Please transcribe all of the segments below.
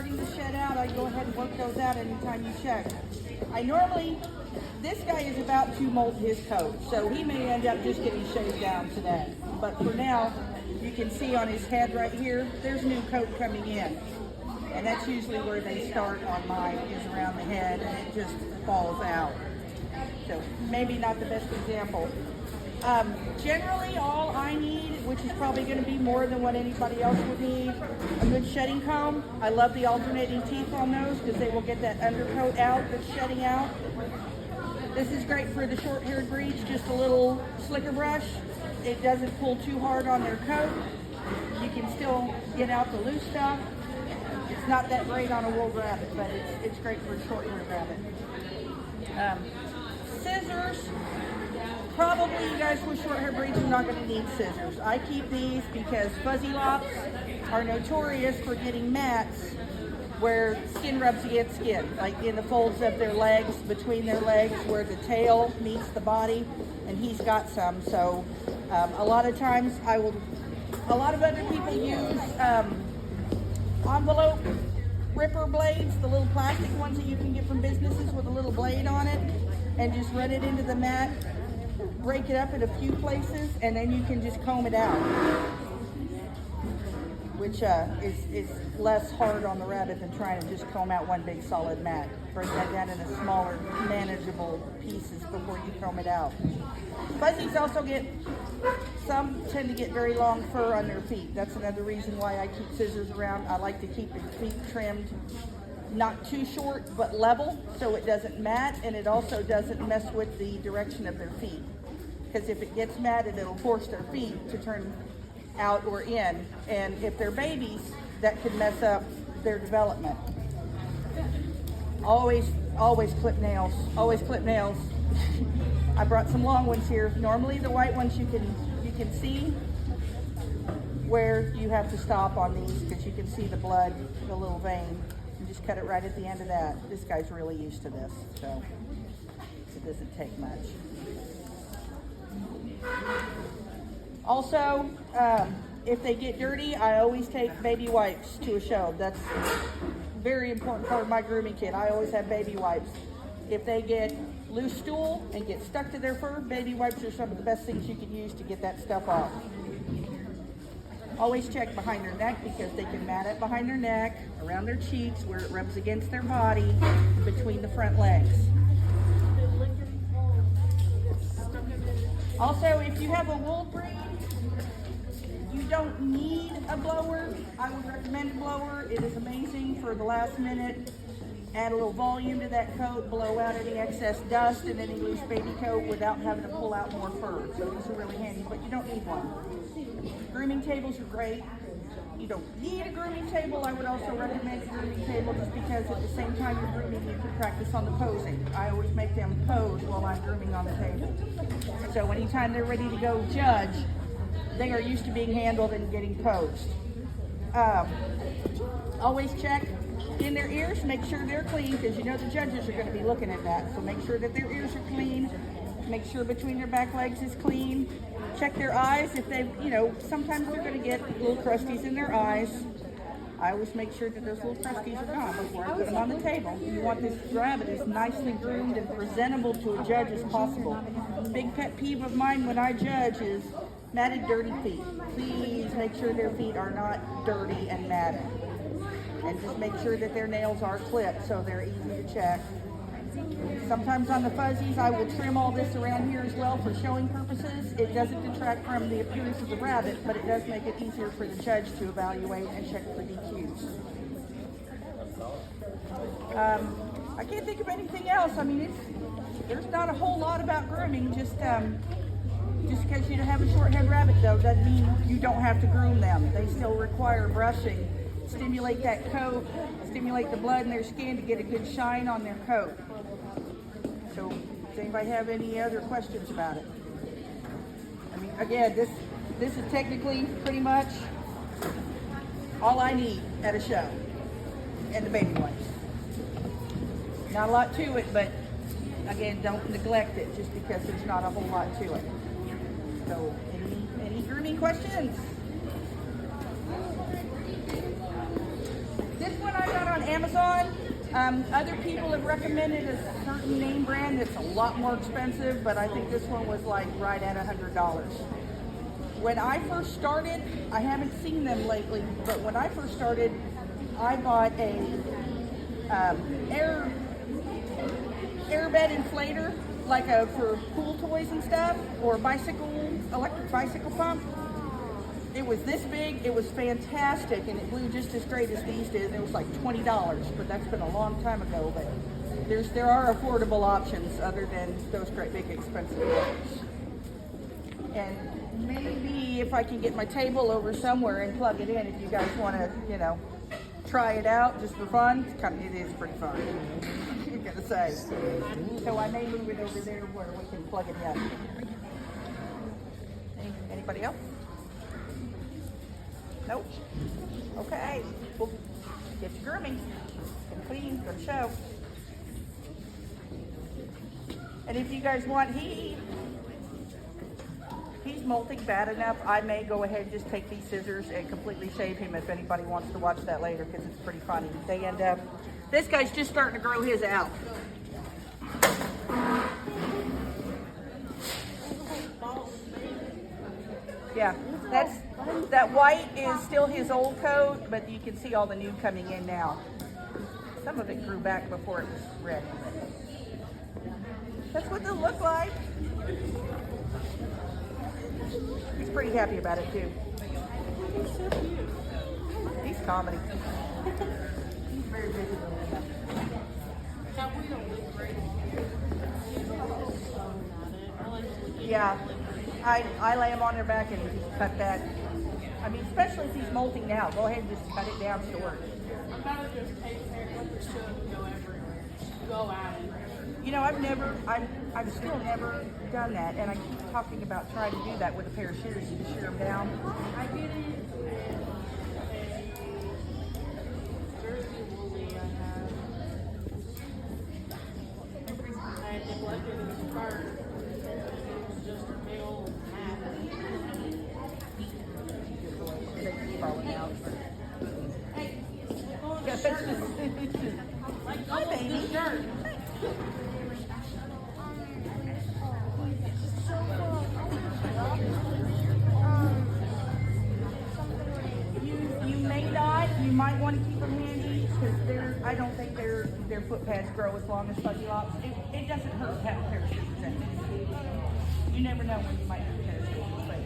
starting to shed out, I go ahead and work those out anytime you check. This guy is about to molt his coat, so he may end up just getting shaved down today. But for now, you can see on his head right here, there's new coat coming in. And that's usually where they start on mine, is around the head, and it just falls out. So maybe not the best example. Generally, all I need, which is probably going to be more than what anybody else would need, a good shedding comb. I love the alternating teeth on those because they will get that undercoat out that's shedding out. This is great for the short-haired breeds, just a little slicker brush. It doesn't pull too hard on their coat. You can still get out the loose stuff. It's not that great on a wool rabbit, but it's great for a short-haired rabbit. Scissors. Probably you guys with short-hair breeds are not going to need scissors. I keep these because fuzzy lops are notorious for getting mats where skin rubs against skin, like in the folds of their legs, between their legs, where the tail meets the body, and he's got some. So a lot of times a lot of other people use envelope ripper blades, the little plastic ones that you can get from businesses with a little blade on it, and just run it into the mat, break it up in a few places, and then you can just comb it out, which is less hard on the rabbit than trying to just comb out one big solid mat. Break that down into smaller, manageable pieces before you comb it out. Fuzzies also some tend to get very long fur on their feet. That's another reason why I keep scissors around. I like to keep their feet trimmed, not too short, but level, so it doesn't mat, and it also doesn't mess with the direction of their feet. Because if it gets matted, it'll force their feet to turn out or in, and if they're babies, that could mess up their development. Always clip nails. Always clip nails. I brought some long ones here. Normally the white ones you can see where you have to stop on these because you can see the blood, the little vein. You just cut it right at the end of that. This guy's really used to this, so it doesn't take much. Also, if they get dirty, I always take baby wipes to a show. That's a very important part of my grooming kit. I always have baby wipes. If they get loose stool and get stuck to their fur, baby wipes are some of the best things you can use to get that stuff off. Always check behind their neck because they can mat it behind their neck, around their cheeks, where it rubs against their body, between the front legs. Also, if you have a wool breed, you don't need a blower. I would recommend a blower. It is amazing for the last minute. Add a little volume to that coat, blow out any excess dust and any loose baby coat without having to pull out more fur. So these are really handy, but you don't need one. Grooming tables are great. You don't need a grooming table. I would also recommend a grooming table just because at the same time you're grooming, you can practice on the posing. I always make them pose while I'm grooming on the table. So anytime they're ready to go judge, they are used to being handled and getting posed. Always check in their ears, make sure they're clean, because you know the judges are going to be looking at that. So make sure that their ears are clean. Make sure between their back legs is clean. Check their eyes. If they, sometimes they're going to get little crusties in their eyes. I always make sure that those little crusties are gone before I put them on the table. You want this rabbit as nicely groomed and presentable to a judge as possible. Big pet peeve of mine when I judge is matted, dirty feet. Please make sure their feet are not dirty and matted. And just make sure that their nails are clipped so they're easy to check. Sometimes on the fuzzies, I will trim all this around here as well for showing purposes. It doesn't detract from the appearance of the rabbit, but it does make it easier for the judge to evaluate and check for DQs. I can't think of anything else. I mean, there's not a whole lot about grooming. Just because you have a short-haired rabbit, though, doesn't mean you don't have to groom them. They still require brushing, stimulate that coat, stimulate the blood in their skin to get a good shine on their coat. So, does anybody have any other questions about it? I mean, again, this is technically pretty much all I need at a show, and the baby wipes. Not a lot to it, but again, don't neglect it just because there's not a whole lot to it. So, any grooming questions? This one I got on Amazon. Other people have recommended a certain name brand that's a lot more expensive, but I think this one was like right at $100. When I first started, I haven't seen them lately, but when I first started, I bought a airbed inflator, like for pool toys and stuff, or electric bicycle pump. It was this big, it was fantastic, and it blew just as great as these did. It was like $20, but that's been a long time ago. But there are affordable options other than those great big expensive ones. And maybe if I can get my table over somewhere and plug it in, if you guys want to, try it out just for fun. It is pretty fun. I'm gonna say. So I may move it over there where we can plug it in. Anybody else? Nope. Okay. Well, get your grooming. Get clean. Go to show. And if you guys want, he's molting bad enough. I may go ahead and just take these scissors and completely shave him if anybody wants to watch that later, because it's pretty funny. They end up. This guy's just starting to grow his out. Yeah, that white is still his old coat, but you can see all the new coming in now. Some of it grew back before it was ready. That's what they'll look like. He's pretty happy about it too. He's so cute. He's comedy. He's very visible. Now we don't look great. Yeah, I lay him on their back and cut that. I mean, especially if he's molting now, go ahead and just cut it down short. I'm about to just take hair, let the show go everywhere. Go at it. I've still never done that, and I keep talking about trying to do that with a pair of shears to shear them down. I did it. Jersey woolly I had neglected it first. It was just a big old hat. They keep falling out. Hey, Yeah, like hi, baby. Shirt. You may not. You might want to keep them handy because I don't think their foot pads grow as long as fuzzy lops. It doesn't hurt to have a pair of scissors in it. You never know when you might need a pair of scissors. But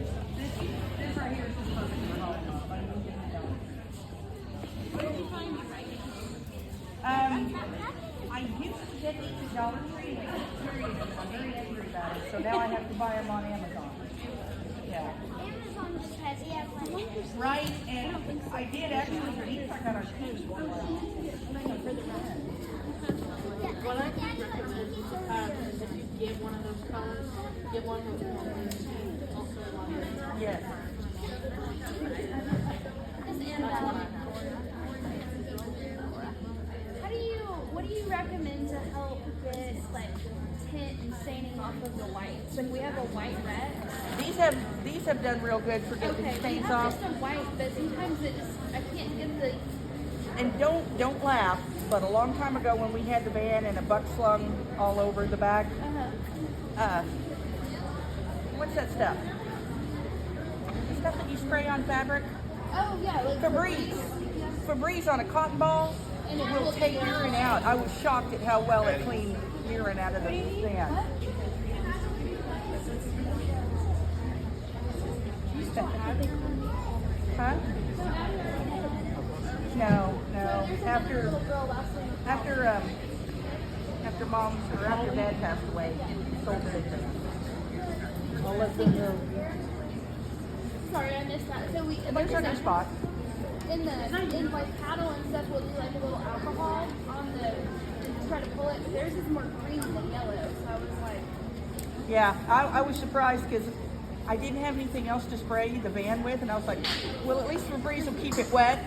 this right here is just perfect for home. Where did you find me right now? I used to get these at Dollar Tree, and I'm very angry about it. So now I have to buy them on Amazon. Yeah. Amazon just has Right, and I did actually, but these I got on Tuesday. What I can recommend, if you get one of those colors, get one of those colors. Also, like, Yes. What do you recommend to help get like tint and staining off of the whites? Like we have a white red. These have done real good for getting Okay, we stains have off. just a white, but sometimes I can't get the. And don't laugh, but a long time ago when we had the van and a buck slung all over the back, what's that stuff? The stuff that you spray on fabric? Oh yeah, like Febreze. Febreze on a cotton ball And it will will take take urine out. I was shocked at how well it cleaned urine out of the van. What? Huh? No. After mom's or after dad passed away, sold it. I'll let them know. Sorry, I missed that. So we There's our new spot. in like paddle and stuff. We'll do like a little alcohol on the and try to pull it. But theirs is more green than yellow, so I was like, Yeah, I was surprised because I didn't have anything else to spray the van with, and I was like, well, at least Febreze will keep it wet.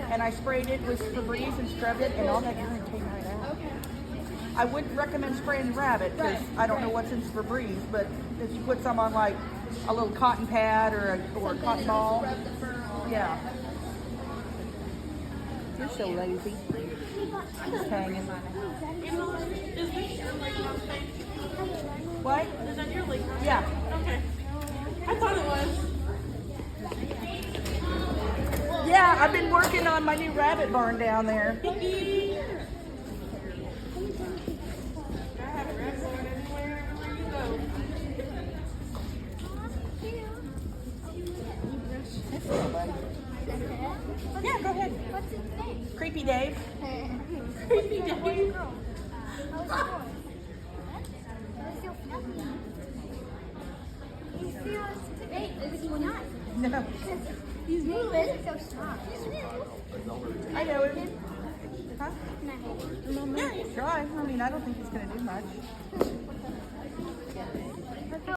And I sprayed it with Febreze and scrubbed it, and all that urine came right out. okay. I wouldn't recommend spraying Rabbit because I don't know what's in Febreze, but if you put some on like a little cotton pad or a cotton ball, Rub the fur on. yeah. You're so lazy. Just hanging. Is this your lake house page? What? Is that your lake house? Yeah. Okay. I thought it was. Yeah, I've been working on my new rabbit barn down there. I have a rabbit going everywhere you go. Yeah, go ahead. What's its name? Creepy Dave. Creepy Dave. Boy or girl? How is it going? It's so fluffy. You feel it's great. Is he not? No. He's moving. So strong. I know it. Huh? Can I hold it? Yeah, you try. I mean, I don't think he's going to do much.